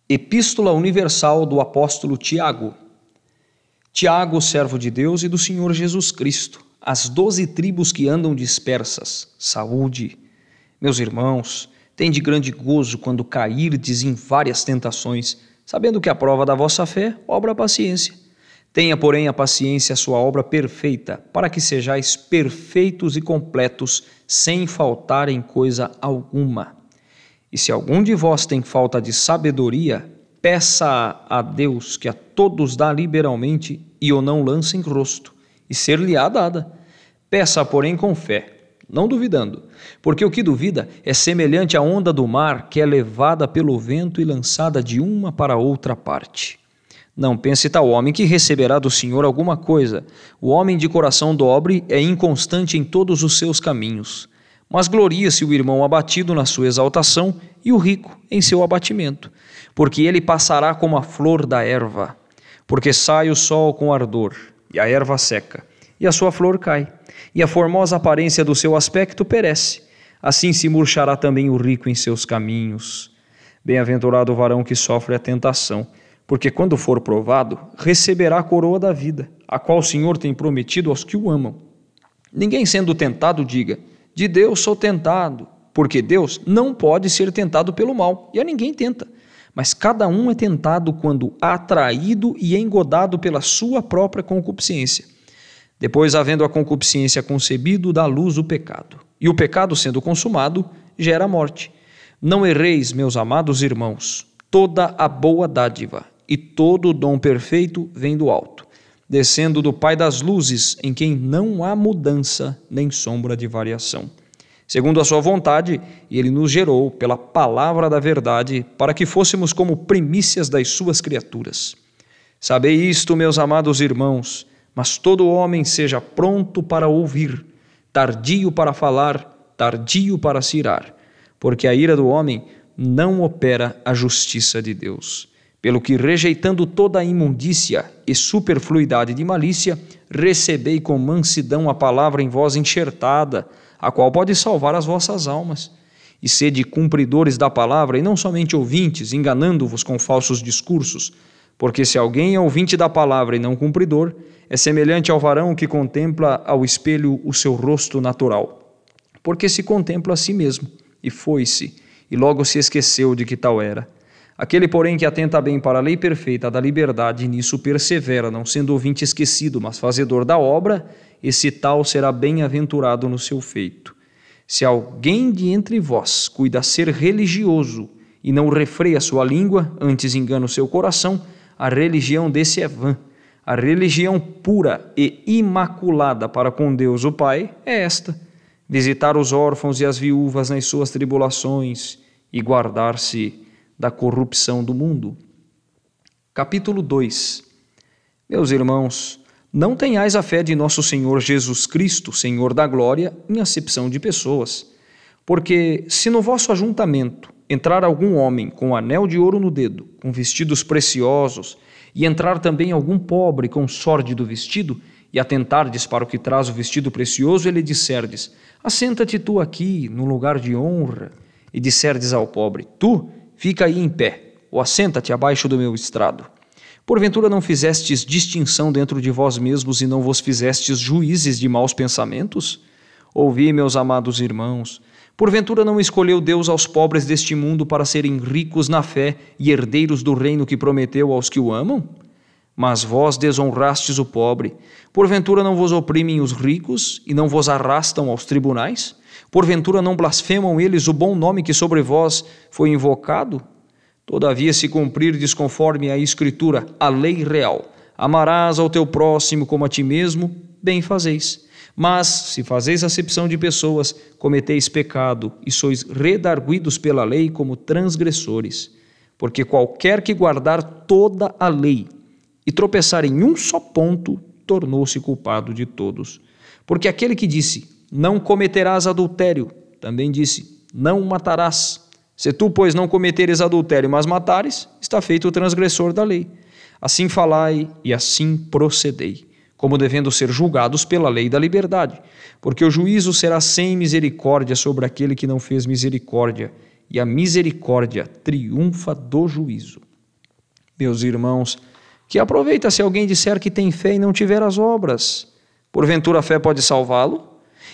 Epístola Universal do Apóstolo Tiago. Tiago, servo de Deus e do Senhor Jesus Cristo, às 12 tribos que andam dispersas, saúde. Meus irmãos, tende grande gozo quando cairdes em várias tentações, sabendo que a prova da vossa fé obra a paciência. Tenha, porém, a paciência a sua obra perfeita, para que sejais perfeitos e completos, sem faltar em coisa alguma. E se algum de vós tem falta de sabedoria, peça a Deus, que a todos dá liberalmente, e o não lança em rosto, e ser-lhe-á dada. Peça, porém, com fé, não duvidando, porque o que duvida é semelhante à onda do mar, que é levada pelo vento e lançada de uma para outra parte. Não pense tal homem que receberá do Senhor alguma coisa. O homem de coração dobre é inconstante em todos os seus caminhos. Mas gloria-se o irmão abatido na sua exaltação e o rico em seu abatimento, porque ele passará como a flor da erva. Porque sai o sol com ardor, e a erva seca, e a sua flor cai, e a formosa aparência do seu aspecto perece. Assim se murchará também o rico em seus caminhos. Bem-aventurado o varão que sofre a tentação, porque quando for provado, receberá a coroa da vida, a qual o Senhor tem prometido aos que o amam. Ninguém sendo tentado diga: de Deus sou tentado, porque Deus não pode ser tentado pelo mal, e a ninguém tenta. Mas cada um é tentado quando atraído e engodado pela sua própria concupiscência. Depois, havendo a concupiscência concebido, dá à luz o pecado. E o pecado, sendo consumado, gera a morte. Não erreis, meus amados irmãos, toda a boa dádiva e todo o dom perfeito vem do alto, descendo do Pai das luzes, em quem não há mudança nem sombra de variação. Segundo a sua vontade, ele nos gerou pela palavra da verdade, para que fôssemos como primícias das suas criaturas. Sabei isto, meus amados irmãos, mas todo homem seja pronto para ouvir, tardio para falar, tardio para se irar, porque a ira do homem não opera a justiça de Deus. Pelo que, rejeitando toda a imundícia e superfluidade de malícia, recebei com mansidão a palavra em vós enxertada, a qual pode salvar as vossas almas. E sede cumpridores da palavra, e não somente ouvintes, enganando-vos com falsos discursos. Porque se alguém é ouvinte da palavra e não cumpridor, é semelhante ao varão que contempla ao espelho o seu rosto natural. Porque se contempla a si mesmo, e foi-se, e logo se esqueceu de que tal era. Aquele, porém, que atenta bem para a lei perfeita da liberdade e nisso persevera, não sendo ouvinte esquecido, mas fazedor da obra, esse tal será bem-aventurado no seu feito. Se alguém de entre vós cuida ser religioso e não refreia sua língua, antes engana o seu coração, a religião desse é vã. A religião pura e imaculada para com Deus o Pai é esta: visitar os órfãos e as viúvas nas suas tribulações e guardar-se da corrupção do mundo. Capítulo 2. Meus irmãos, não tenhais a fé de nosso Senhor Jesus Cristo, Senhor da glória, em acepção de pessoas. Porque se no vosso ajuntamento entrar algum homem com anel de ouro no dedo, com vestidos preciosos, e entrar também algum pobre com sórdido vestido, e atentardes para o que traz o vestido precioso, e lhe disserdes: assenta-te tu aqui, no lugar de honra, e disserdes ao pobre: tu, fica aí em pé, ou assenta-te abaixo do meu estrado. Porventura não fizestes distinção dentro de vós mesmos e não vos fizestes juízes de maus pensamentos? Ouvi, meus amados irmãos, porventura não escolheu Deus aos pobres deste mundo para serem ricos na fé e herdeiros do reino que prometeu aos que o amam? Mas vós desonrastes o pobre. Porventura não vos oprimem os ricos e não vos arrastam aos tribunais? Porventura não blasfemam eles o bom nome que sobre vós foi invocado? Todavia, se cumprirdes conforme a Escritura, a lei real, amarás ao teu próximo como a ti mesmo, bem fazeis. Mas, se fazeis acepção de pessoas, cometeis pecado e sois redarguidos pela lei como transgressores. Porque qualquer que guardar toda a lei e tropeçar em um só ponto, tornou-se culpado de todos. Porque aquele que disse: não cometerás adultério, também disse: não matarás. Se tu, pois, não cometeres adultério, mas matares, está feito o transgressor da lei. Assim falai e assim procedei, como devendo ser julgados pela lei da liberdade. Porque o juízo será sem misericórdia sobre aquele que não fez misericórdia, e a misericórdia triunfa do juízo. Meus irmãos, que aproveita se alguém disser que tem fé e não tiver as obras? Porventura a fé pode salvá-lo?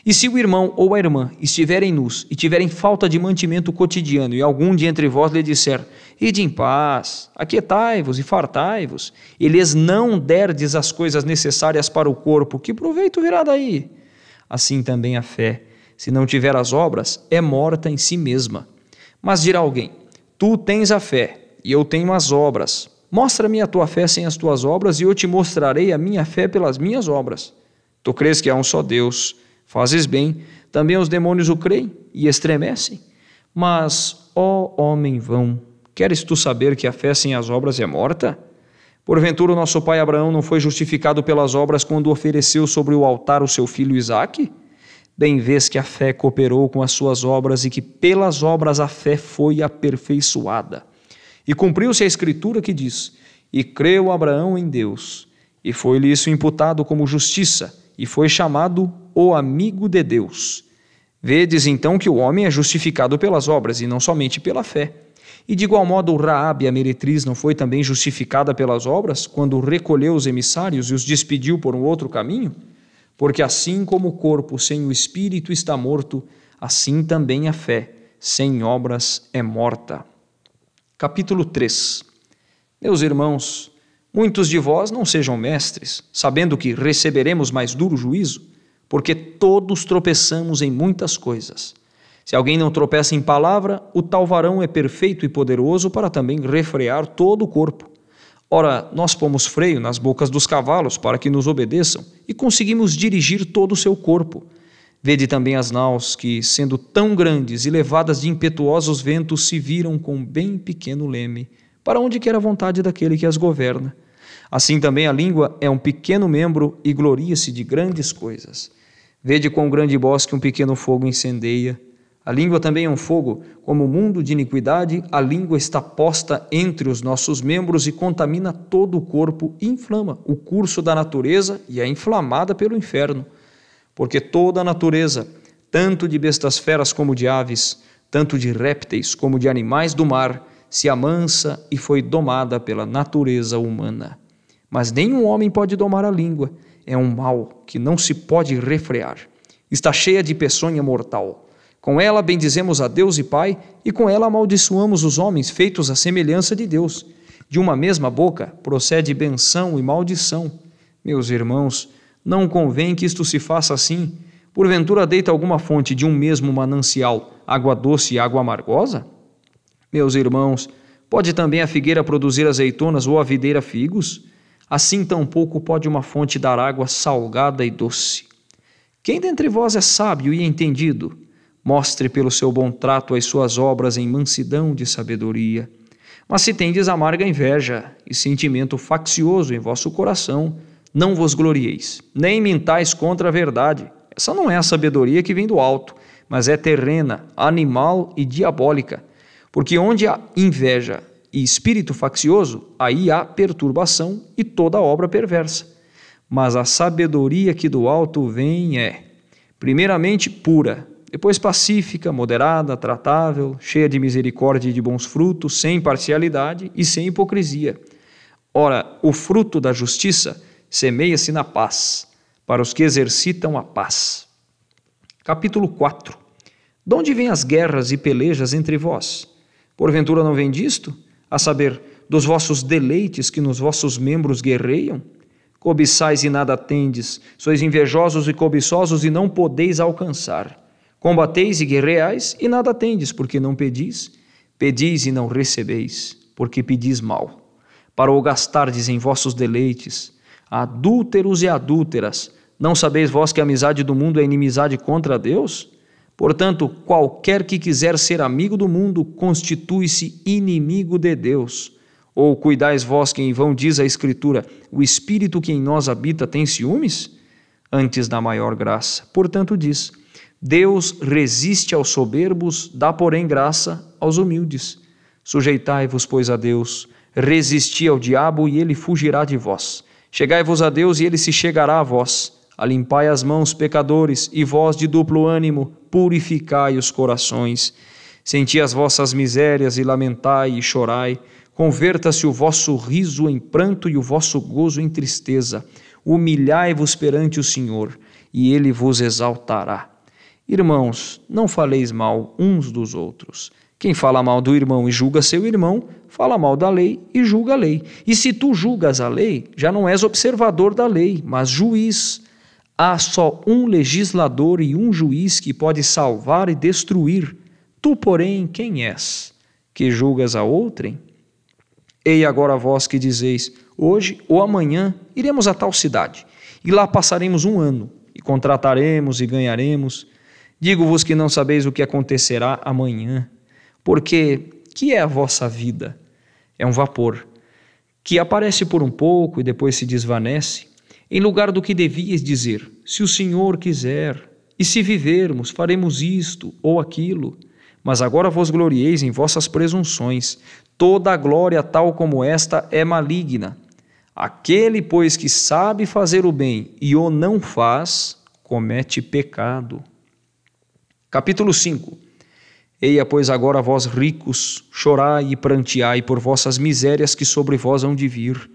E se o irmão ou a irmã estiverem nus e tiverem falta de mantimento cotidiano, e algum de entre vós lhe disser: ide em paz, aquietai-vos e fartai-vos, e lhes não derdes as coisas necessárias para o corpo, que proveito virá daí? Assim também a fé, se não tiver as obras, é morta em si mesma. Mas dirá alguém: tu tens a fé, e eu tenho as obras. Mostra-me a tua fé sem as tuas obras, e eu te mostrarei a minha fé pelas minhas obras. Tu crês que há um só Deus, fazes bem, também os demônios o creem e estremecem. Mas, ó homem vão, queres tu saber que a fé sem as obras é morta? Porventura o nosso pai Abraão não foi justificado pelas obras quando ofereceu sobre o altar o seu filho Isaque? Bem vês que a fé cooperou com as suas obras e que pelas obras a fé foi aperfeiçoada. E cumpriu-se a escritura que diz: e creu Abraão em Deus, e foi-lhe isso imputado como justiça, e foi chamado o amigo de Deus. Vedes então que o homem é justificado pelas obras e não somente pela fé. E de igual modo Raabe, a meretriz, não foi também justificada pelas obras, quando recolheu os emissários e os despediu por um outro caminho? Porque assim como o corpo sem o espírito está morto, assim também a fé sem obras é morta. Capítulo 3. Meus irmãos, muitos de vós não sejam mestres, sabendo que receberemos mais duro juízo, porque todos tropeçamos em muitas coisas. Se alguém não tropeça em palavra, o tal varão é perfeito e poderoso para também refrear todo o corpo. Ora, nós pomos freio nas bocas dos cavalos para que nos obedeçam e conseguimos dirigir todo o seu corpo. Vede também as naus que, sendo tão grandes e levadas de impetuosos ventos, se viram com bem pequeno leme, para onde quer a vontade daquele que as governa. Assim também a língua é um pequeno membro e gloria-se de grandes coisas. Vede quão grande bosque um pequeno fogo incendeia. A língua também é um fogo, como o mundo de iniquidade, a língua está posta entre os nossos membros e contamina todo o corpo e inflama o curso da natureza e é inflamada pelo inferno. Porque toda a natureza, tanto de bestas feras como de aves, tanto de répteis como de animais do mar, se amansa e foi domada pela natureza humana. Mas nenhum homem pode domar a língua, é um mal que não se pode refrear. Está cheia de peçonha mortal. Com ela bendizemos a Deus e Pai, e com ela amaldiçoamos os homens feitos à semelhança de Deus. De uma mesma boca procede benção e maldição. Meus irmãos, não convém que isto se faça assim. Porventura deita alguma fonte de um mesmo manancial água doce e água amargosa? Meus irmãos, pode também a figueira produzir azeitonas ou a videira figos? Assim tampouco pode uma fonte dar água salgada e doce. Quem dentre vós é sábio e entendido? Mostre pelo seu bom trato as suas obras em mansidão de sabedoria. Mas se tendes amarga inveja e sentimento faccioso em vosso coração, não vos glorieis, nem mintais contra a verdade. Essa não é a sabedoria que vem do alto, mas é terrena, animal e diabólica. Porque onde há inveja e espírito faccioso, aí há perturbação e toda obra perversa. Mas a sabedoria que do alto vem é, primeiramente, pura, depois pacífica, moderada, tratável, cheia de misericórdia e de bons frutos, sem parcialidade e sem hipocrisia. Ora, o fruto da justiça semeia-se na paz, para os que exercitam a paz. Capítulo 4. De onde vêm as guerras e pelejas entre vós? Porventura não vem disto? A saber, dos vossos deleites que nos vossos membros guerreiam? Cobiçais e nada tendes, sois invejosos e cobiçosos e não podeis alcançar. Combateis e guerreais e nada tendes, porque não pedis. Pedis e não recebeis, porque pedis mal, para o gastardes em vossos deleites. Adúlteros e adúlteras, não sabeis vós que a amizade do mundo é inimizade contra Deus? Portanto, qualquer que quiser ser amigo do mundo, constitui-se inimigo de Deus. Ou cuidais vós que em vão diz a Escritura, o Espírito que em nós habita tem ciúmes? Antes da maior graça. Portanto diz, Deus resiste aos soberbos, dá porém graça aos humildes. Sujeitai-vos, pois, a Deus, resisti ao diabo e ele fugirá de vós. Chegai-vos a Deus e ele se chegará a vós. Alimpai as mãos, pecadores, e vós de duplo ânimo, purificai os corações. Senti as vossas misérias e lamentai e chorai. Converta-se o vosso riso em pranto e o vosso gozo em tristeza. Humilhai-vos perante o Senhor, e Ele vos exaltará. Irmãos, não faleis mal uns dos outros. Quem fala mal do irmão e julga seu irmão, fala mal da lei e julga a lei. E se tu julgas a lei, já não és observador da lei, mas juiz. Há só um legislador e um juiz que pode salvar e destruir. Tu, porém, quem és? Que julgas a outrem? Ei agora vós que dizeis, hoje ou amanhã iremos a tal cidade, e lá passaremos um ano, e contrataremos e ganharemos. Digo-vos que não sabeis o que acontecerá amanhã, porque que é a vossa vida? É um vapor, que aparece por um pouco e depois se desvanece, em lugar do que devíeis dizer, se o Senhor quiser, e se vivermos, faremos isto ou aquilo. Mas agora vos glorieis em vossas presunções. Toda a glória tal como esta é maligna. Aquele, pois, que sabe fazer o bem e o não faz, comete pecado. Capítulo 5. Eia, pois, agora vós ricos, chorai e pranteai por vossas misérias que sobre vós hão de vir.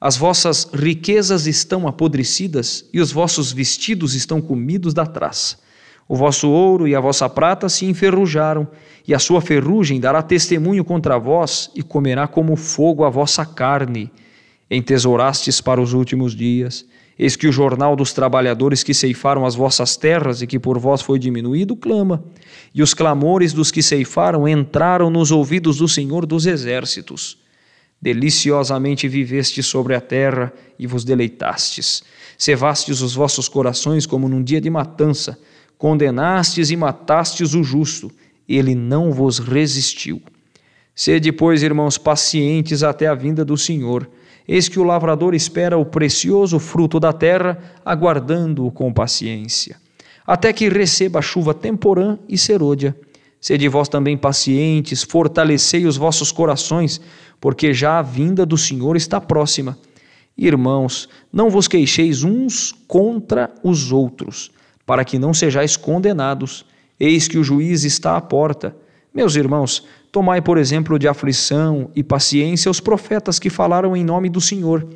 As vossas riquezas estão apodrecidas e os vossos vestidos estão comidos da traça. O vosso ouro e a vossa prata se enferrujaram, e a sua ferrugem dará testemunho contra vós, e comerá como fogo a vossa carne. Entesourastes para os últimos dias. Eis que o jornal dos trabalhadores que ceifaram as vossas terras e que por vós foi diminuído, clama. E os clamores dos que ceifaram entraram nos ouvidos do Senhor dos Exércitos. Deliciosamente vivestes sobre a terra e vos deleitastes. Cevastes os vossos corações como num dia de matança. Condenastes e matastes o justo, ele não vos resistiu. Sede, pois, irmãos, pacientes até a vinda do Senhor. Eis que o lavrador espera o precioso fruto da terra, aguardando-o com paciência, até que receba a chuva temporã e serôdia. Sede vós também pacientes, fortalecei os vossos corações, porque já a vinda do Senhor está próxima. Irmãos, não vos queixeis uns contra os outros, para que não sejais condenados. Eis que o juiz está à porta. Meus irmãos, tomai por exemplo de aflição e paciência os profetas que falaram em nome do Senhor.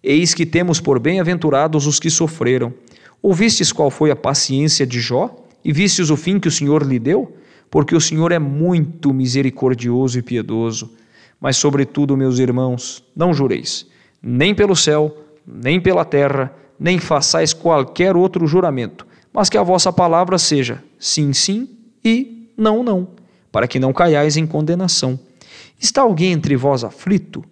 Eis que temos por bem-aventurados os que sofreram. Ouvistes qual foi a paciência de Jó? E vistes o fim que o Senhor lhe deu? Porque o Senhor é muito misericordioso e piedoso. Mas, sobretudo, meus irmãos, não jureis, nem pelo céu, nem pela terra, nem façais qualquer outro juramento, mas que a vossa palavra seja sim, sim e não, não, para que não caiais em condenação. Está alguém entre vós aflito?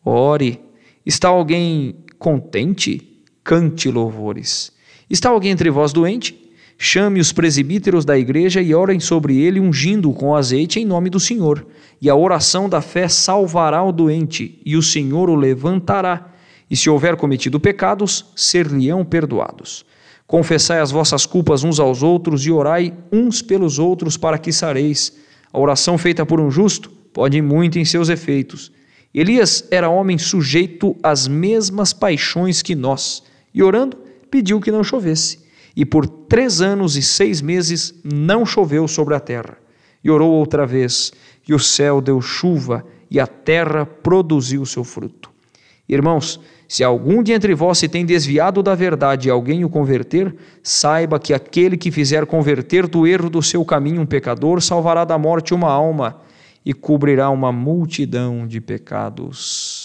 Ore. Está alguém contente? Cante louvores. Está alguém entre vós doente? Chame os presbíteros da igreja e orem sobre ele, ungindo-o com azeite em nome do Senhor. E a oração da fé salvará o doente, e o Senhor o levantará. E se houver cometido pecados, ser-lhe-ão perdoados. Confessai as vossas culpas uns aos outros e orai uns pelos outros para que sareis. A oração feita por um justo pode muito em seus efeitos. Elias era homem sujeito às mesmas paixões que nós, e orando, pediu que não chovesse. E por 3 anos e 6 meses não choveu sobre a terra. E orou outra vez, e o céu deu chuva, e a terra produziu seu fruto. Irmãos, se algum de entre vós se tem desviado da verdade e alguém o converter, saiba que aquele que fizer converter do erro do seu caminho um pecador, salvará da morte uma alma e cobrirá uma multidão de pecados.